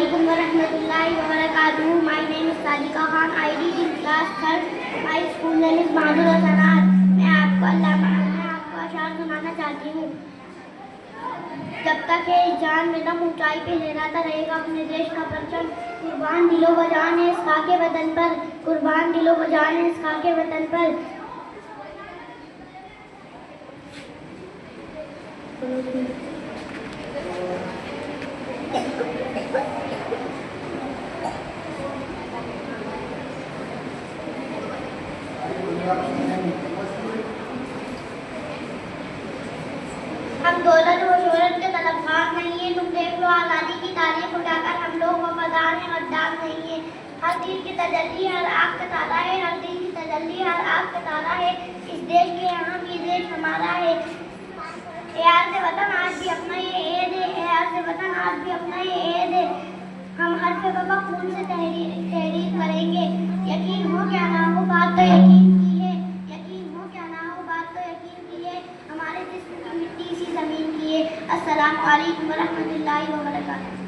Assalamualaikum warahmatullahi wabarakatuh. My name is Sadika Khan. I read in class third. My school name is बहादुर हसनात. मैं आपको अशार सुनाना चाहती हूँ। जब तक ये जान में दम ऊंचाई पे लहराता रहेगा अपने देश का परचम, कुर्बान दिलो बजान है इस खाके वतन पर, कुर्बान दिलो बजान है इस खाके वतन पर। हम दौलत और शोहरत के तलबगार नहीं है। तुम देख लो आज़ादी की तारीफ उठाकर हम लोग वफादार हैं, गद्दार नहीं है। हर दिल की तजल्ली हर आग का ताला है, हर दिल की तजल्ली हर आग का ताला है। इस देश के यहाँ ये देश हमारा है। यार से वतन आज भी अपना ये ऐद है, यार से वतन आज भी अपना ये ऐद है। हम हर जगह खून से तहरीर करेंगे। यकीन हो क्या ना हो बात तो यकीन की है, यकीन हो क्या ना हो बात तो यकीन की है। हमारे जिस्म की मिट्टी इसी ज़मीन की है। अस्सलामु अलैकुम वरहमतुल्लाहि वबरकातुहू।